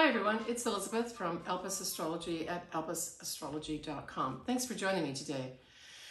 Hi everyone, it's Elizabeth from Elpis Astrology at elpisastrology.com. Thanks for joining me today.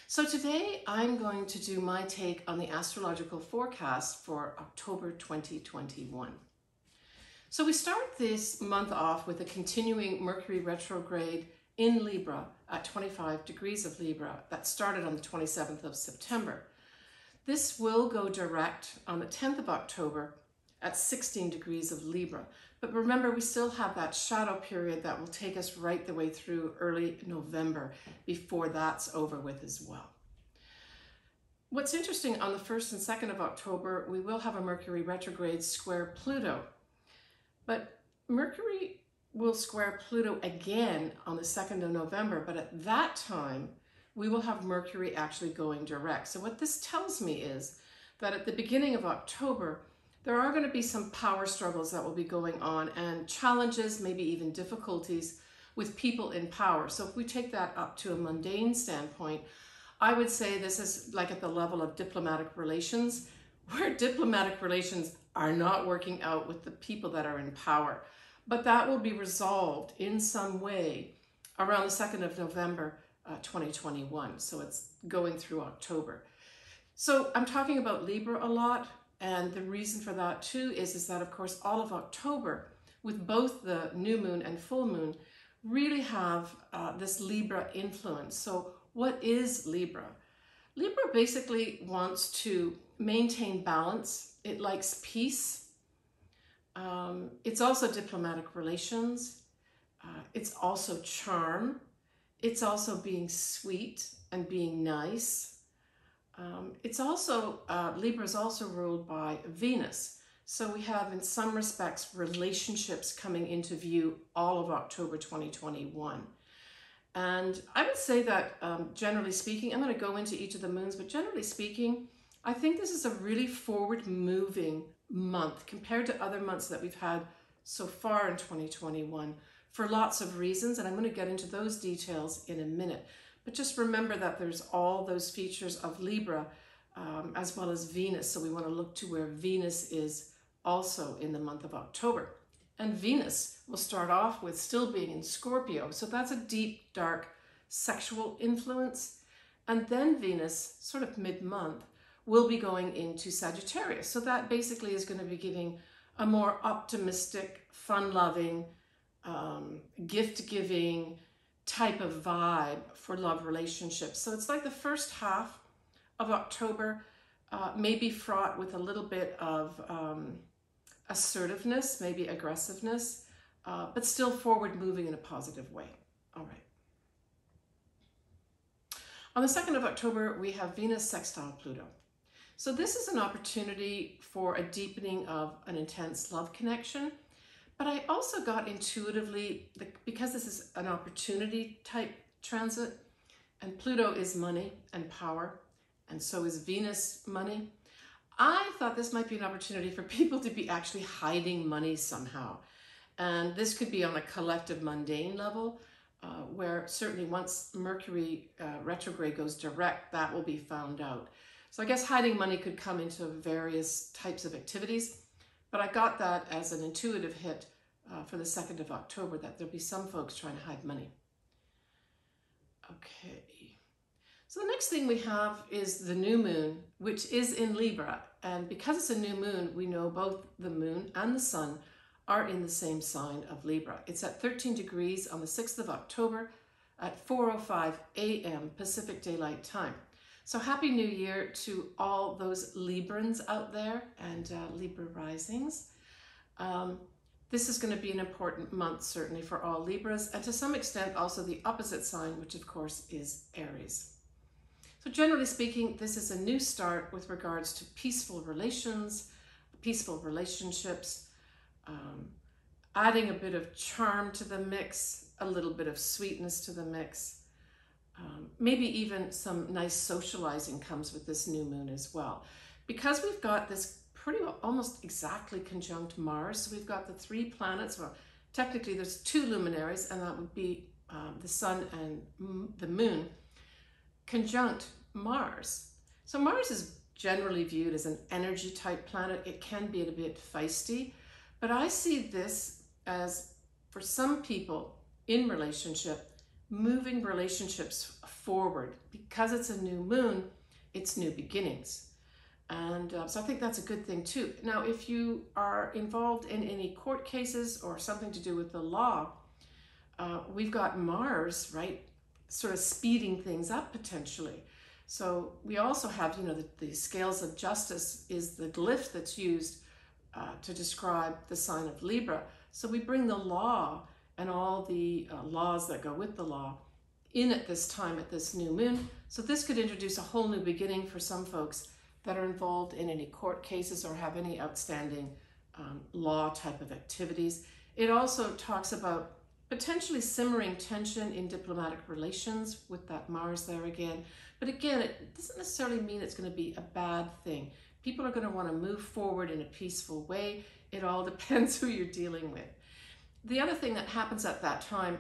So today I'm going to do my take on the astrological forecast for October 2021. So we start this month off with a continuing Mercury retrograde in Libra at 25 degrees of Libra that started on the 27th of September. This will go direct on the 10th of October at 16 degrees of Libra. But remember, we still have that shadow period that will take us right the way through early November before that's over with as well. What's interesting, on the 1st and 2nd of October, we will have a Mercury retrograde square Pluto. But Mercury will square Pluto again on the 2nd of November, but at that time, we will have Mercury actually going direct. So what this tells me is that at the beginning of October, there are going to be some power struggles that will be going on and challenges, maybe even difficulties with people in power. So if we take that up to a mundane standpoint, I would say this is like at the level of diplomatic relations, where diplomatic relations are not working out with the people that are in power. But that will be resolved in some way around the 2nd of November 2021. So it's going through October. So I'm talking about Libra a lot. And the reason for that too is that, of course, all of October, with both the new moon and full moon, really have this Libra influence. So what is Libra? Libra basically wants to maintain balance. It likes peace. It's also diplomatic relations. It's also charm. It's also being sweet and being nice. It's also, Libra is also ruled by Venus. So we have, in some respects, relationships coming into view all of October 2021. And I would say that, generally speaking, I'm going to go into each of the moons, but generally speaking, I think this is a really forward-moving month compared to other months that we've had so far in 2021 for lots of reasons. And I'm going to get into those details in a minute. But just remember that there's all those features of Libra as well as Venus. So we want to look to where Venus is also in the month of October. And Venus will start off with still being in Scorpio. So that's a deep, dark sexual influence. And then Venus, sort of mid-month, will be going into Sagittarius. So that basically is going to be giving a more optimistic, fun-loving, gift-giving type of vibe for love relationships. So it's like the first half of October may be fraught with a little bit of assertiveness, maybe aggressiveness, but still forward moving in a positive way. All right. On the 2nd of October, we have Venus sextile Pluto. So this is an opportunity for a deepening of an intense love connection. But I also got intuitively, because this is an opportunity type transit, and Pluto is money and power, and so is Venus money, I thought this might be an opportunity for people to be actually hiding money somehow. And this could be on a collective mundane level, where certainly once Mercury retrograde goes direct, that will be found out. So I guess hiding money could come into various types of activities. But I got that as an intuitive hit for the 2nd of October, that there'll be some folks trying to hide money. Okay. So the next thing we have is the new moon, which is in Libra. And because it's a new moon, we know both the moon and the sun are in the same sign of Libra. It's at 13 degrees on the 6th of October at 4:05 a.m. Pacific Daylight Time. So Happy New Year to all those Librans out there and Libra risings. This is going to be an important month, certainly, for all Libras, and to some extent also the opposite sign, which of course is Aries. So generally speaking, this is a new start with regards to peaceful relations, peaceful relationships, adding a bit of charm to the mix, a little bit of sweetness to the mix. Maybe even some nice socializing comes with this new moon as well. Because we've got this pretty well almost exactly conjunct Mars, so we've got the 3 planets, well, technically there's 2 luminaries, and that would be the sun and the moon, conjunct Mars. So Mars is generally viewed as an energy type planet. It can be a bit feisty, but I see this as for some people in relationship, moving relationships forward. Because it's a new moon, it's new beginnings. And so I think that's a good thing too. Now, if you are involved in any court cases or something to do with the law, we've got Mars, right, sort of speeding things up potentially. So we also have, you know, the scales of justice is the glyph that's used to describe the sign of Libra. So we bring the law and all the laws that go with the law in at this time, at this new moon. So this could introduce a whole new beginning for some folks that are involved in any court cases or have any outstanding law type of activities. It also talks about potentially simmering tension in diplomatic relations with that Mars there again. But again, it doesn't necessarily mean it's going to be a bad thing. People are going to want to move forward in a peaceful way. It all depends who you're dealing with. The other thing that happens at that time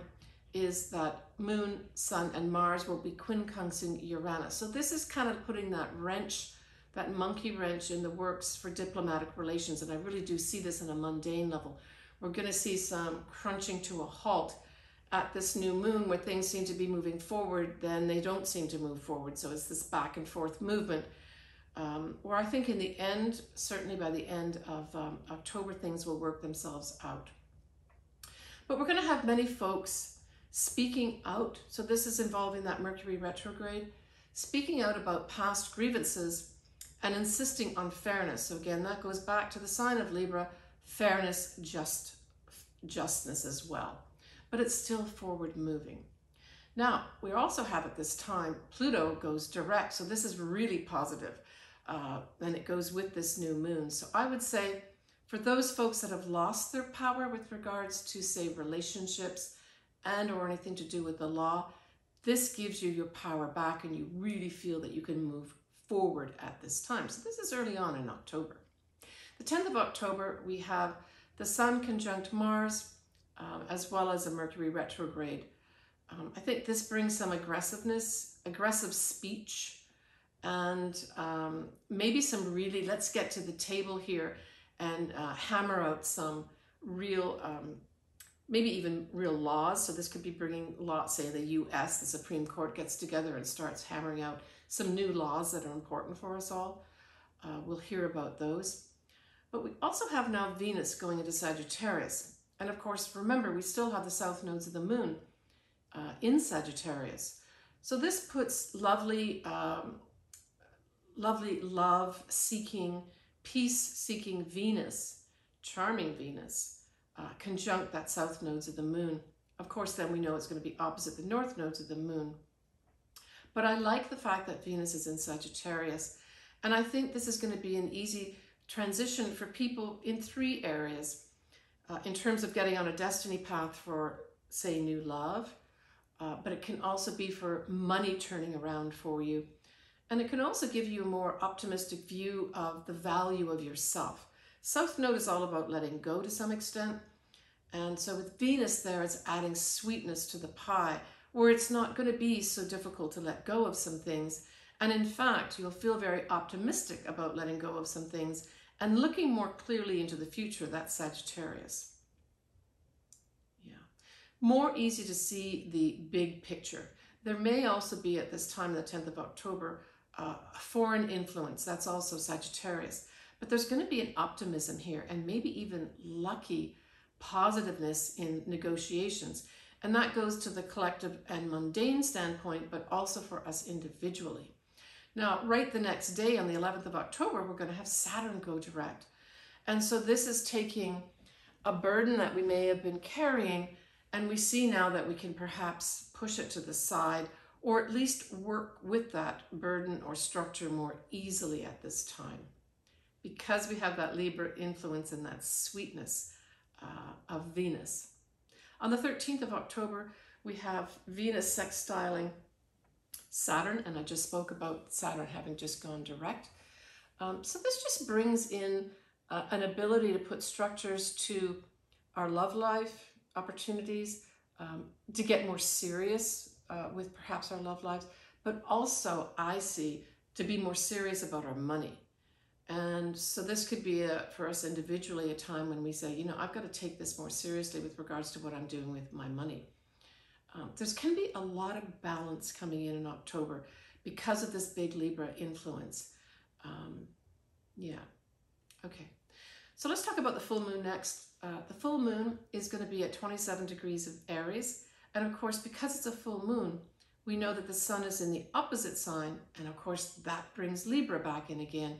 is that Moon, Sun, and Mars will be quincunxing Uranus. So this is kind of putting that wrench, that monkey wrench in the works for diplomatic relations. And I really do see this on a mundane level. We're going to see some crunching to a halt at this new moon where things seem to be moving forward, then they don't seem to move forward. So it's this back and forth movement where I think in the end, certainly by the end of October, things will work themselves out. But we're going to have many folks speaking out. So this is involving that Mercury retrograde, speaking out about past grievances and insisting on fairness. So again, that goes back to the sign of Libra, fairness, justness as well. But it's still forward moving. Now, we also have at this time, Pluto goes direct. So this is really positive. And it goes with this new moon. So I would say for those folks that have lost their power with regards to, say, relationships and or anything to do with the law, this gives you your power back and you really feel that you can move forward at this time. So this is early on in October. The 10th of October, we have the Sun conjunct Mars, as well as a Mercury retrograde. I think this brings some aggressiveness, aggressive speech, and maybe some really, let's get to the table here and hammer out some real, maybe even real laws. So this could be bringing law, say the US, the Supreme Court gets together and starts hammering out some new laws that are important for us all. We'll hear about those. But we also have now Venus going into Sagittarius. And of course, remember, we still have the south nodes of the moon in Sagittarius. So this puts lovely love-seeking, peace-seeking Venus, charming Venus, conjunct that south nodes of the moon. Of course, then we know it's going to be opposite the north nodes of the moon. But I like the fact that Venus is in Sagittarius. And I think this is going to be an easy transition for people in 3 areas in terms of getting on a destiny path for, say, new love. But it can also be for money turning around for you. And it can also give you a more optimistic view of the value of yourself. South Node is all about letting go to some extent. And so with Venus there, it's adding sweetness to the pie, where it's not going to be so difficult to let go of some things. And in fact, you'll feel very optimistic about letting go of some things and looking more clearly into the future. That's Sagittarius. Yeah. More easy to see the big picture. There may also be at this time, the 10th of October, foreign influence. That's also Sagittarius. But there's going to be an optimism here and maybe even lucky positiveness in negotiations. And that goes to the collective and mundane standpoint, but also for us individually. Now, right the next day on the 11th of October, we're going to have Saturn go direct. And so this is taking a burden that we may have been carrying, and we see now that we can perhaps push it to the side or at least work with that burden or structure more easily at this time, because we have that Libra influence and that sweetness of Venus. On the 13th of October, we have Venus sextiling Saturn, and I just spoke about Saturn having just gone direct. So this just brings in an ability to put structures to our love life, opportunities, to get more serious with perhaps our love lives, but also I see to be more serious about our money And so this could be for us individually a time when we say, you know, I've got to take this more seriously with regards to what I'm doing with my money. There's can be a lot of balance coming in October because of this big Libra influence. Yeah, okay. So let's talk about the full moon next. The full moon is going to be at 27 degrees of Aries. And of course, because it's a full moon, we know that the sun is in the opposite sign. And of course, that brings Libra back in again.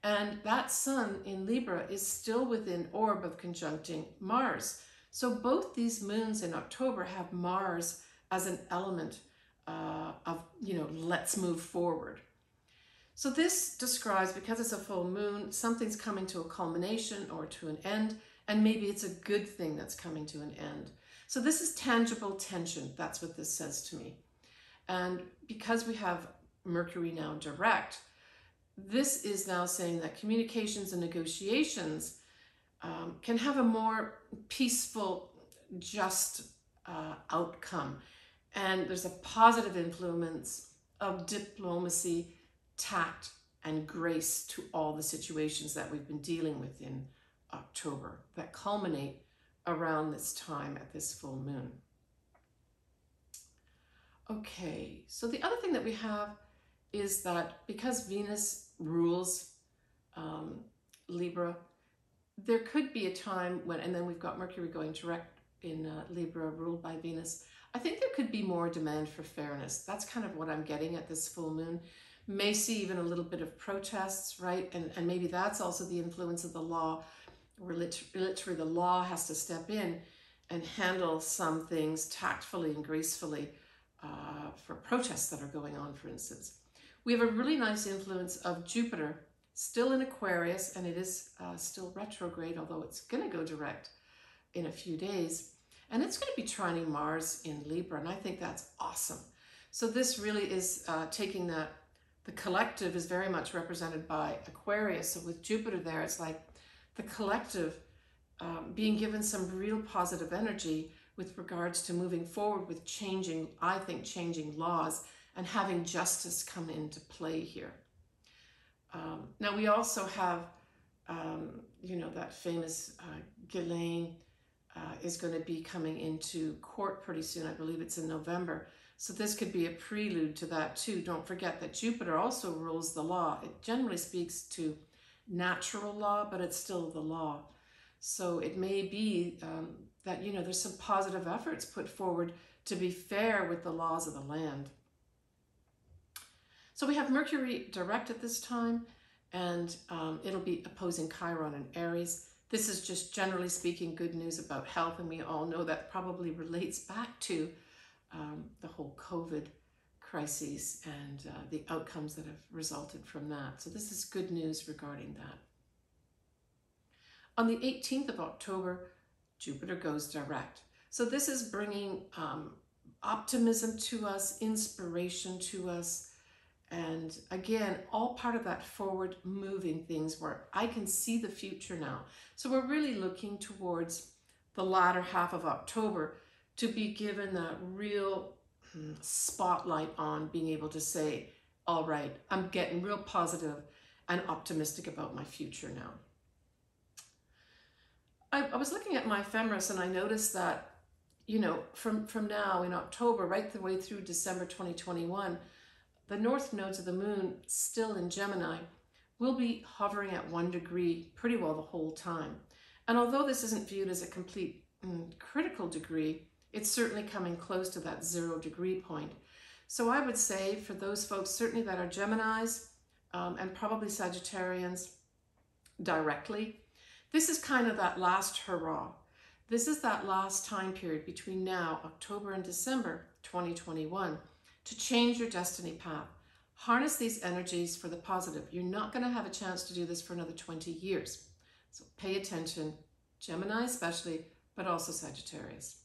And that sun in Libra is still within orb of conjuncting Mars. So both these moons in October have Mars as an element of, you know, let's move forward. So this describes, because it's a full moon, something's coming to a culmination or to an end, and maybe it's a good thing that's coming to an end. So this is tangible tension. That's what this says to me. And because we have Mercury now direct, this is now saying that communications and negotiations can have a more peaceful, just outcome. And there's a positive influence of diplomacy, tact, and grace to all the situations that we've been dealing with in October that culminate around this time at this full moon. Okay, so the other thing that we have is that because Venus rules Libra, there could be a time when, and then we've got Mercury going direct in Libra, ruled by Venus. I think there could be more demand for fairness. That's kind of what I'm getting at this full moon. May see even a little bit of protests, right? And maybe that's also the influence of the law, where literally the law has to step in and handle some things tactfully and gracefully for protests that are going on, for instance. We have a really nice influence of Jupiter, still in Aquarius, and it is still retrograde, although it's going to go direct in a few days. And it's going to be trining Mars in Libra, and I think that's awesome. So this really is taking that. The collective is very much represented by Aquarius. So with Jupiter there, it's like the collective being given some real positive energy with regards to moving forward with changing, I think, changing laws and having justice come into play here. Now we also have, you know, that famous Ghislaine is going to be coming into court pretty soon. I believe it's in November. So this could be a prelude to that too. Don't forget that Jupiter also rules the law. It generally speaks to natural law, but it's still the law. So it may be that, you know, there's some positive efforts put forward to be fair with the laws of the land. So we have Mercury direct at this time, and it'll be opposing Chiron and Aries. This is just generally speaking good news about health, and we all know that probably relates back to the whole COVID crises and the outcomes that have resulted from that. So this is good news regarding that. On the 18th of October, Jupiter goes direct. So this is bringing optimism to us, inspiration to us, and again, all part of that forward moving things where I can see the future now. So we're really looking towards the latter half of October to be given that real spotlight on being able to say, all right, I'm getting real positive and optimistic about my future now. I was looking at my ephemeris and I noticed that, you know, from now in October, right the way through December 2021, the north nodes of the moon, still in Gemini, will be hovering at 1 degree pretty well the whole time. And although this isn't viewed as a complete critical degree, it's certainly coming close to that 0 degree point. So I would say for those folks certainly that are Geminis and probably Sagittarians directly, this is kind of that last hurrah. This is that last time period between now, October and December 2021, to change your destiny path. Harness these energies for the positive. You're not going to have a chance to do this for another 20 years. So pay attention, Gemini especially, but also Sagittarius.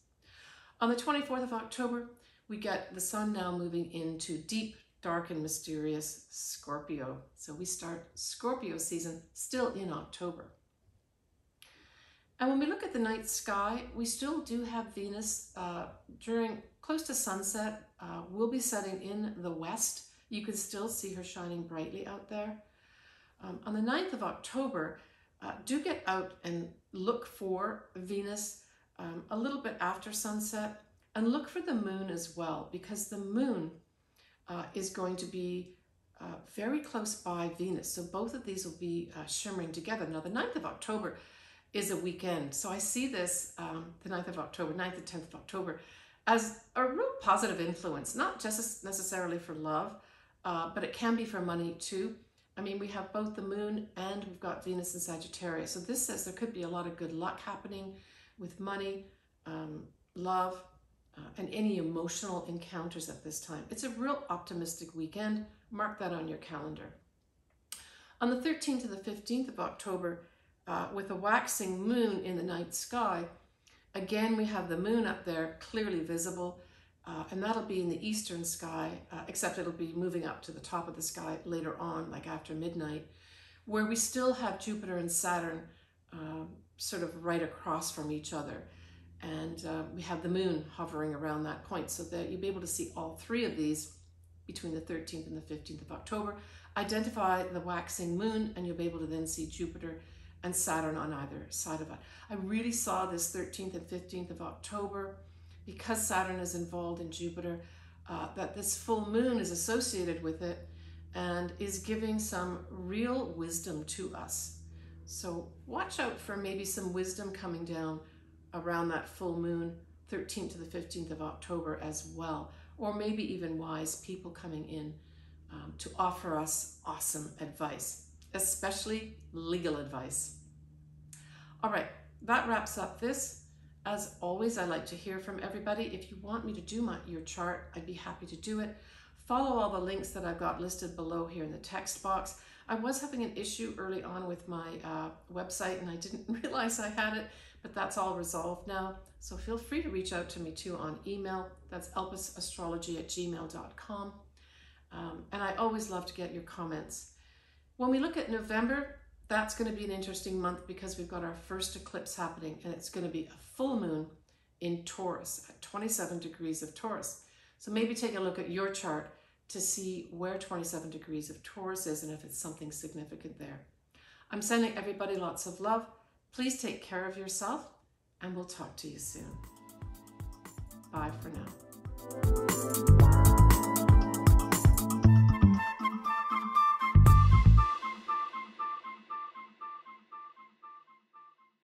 On the 24th of October, we get the sun now moving into deep, dark, and mysterious Scorpio. So we start Scorpio season still in October. And when we look at the night sky, we still do have Venus during close to sunset. Will be setting in the west. You can still see her shining brightly out there. On the 9th of October, do get out and look for Venus a little bit after sunset, and look for the moon as well, because the moon is going to be very close by Venus. So both of these will be shimmering together. Now the 9th of October is a weekend. So I see this, the 9th of October, 9th and 10th of October, as a real positive influence, not just necessarily for love, but it can be for money too. I mean, we have both the moon and we've got Venus in Sagittarius. So this says there could be a lot of good luck happening with money, love, and any emotional encounters at this time. It's a real optimistic weekend. Mark that on your calendar. On the 13th to the 15th of October, with a waxing moon in the night sky, again, we have the moon up there clearly visible, and that'll be in the eastern sky, except it'll be moving up to the top of the sky later on, like after midnight, where we still have Jupiter and Saturn sort of right across from each other. And we have the moon hovering around that point, so that you'll be able to see all three of these between the 13th and the 15th of October. Identify the waxing moon, and you'll be able to then see Jupiter and Saturn on either side of it. I really saw this 13th and 15th of October, because Saturn is involved in Jupiter, that this full moon is associated with it and is giving some real wisdom to us. So watch out for maybe some wisdom coming down around that full moon, 13th to the 15th of October as well, or maybe even wise people coming in to offer us awesome advice, especially legal advice. All right, that wraps up this. As always, I like to hear from everybody. If you want me to do your chart, I'd be happy to do it. Follow all the links that I've got listed below here in the text box. I was having an issue early on with my website, and I didn't realize I had it, but that's all resolved now. So feel free to reach out to me too on email. That's elpisastrology@gmail.com. And I always love to get your comments. When we look at November, that's going to be an interesting month, because we've got our first eclipse happening, and it's going to be a full moon in Taurus at 27 degrees of Taurus. So maybe take a look at your chart to see where 27 degrees of Taurus is and if it's something significant there. I'm sending everybody lots of love. Please take care of yourself, and we'll talk to you soon. Bye for now.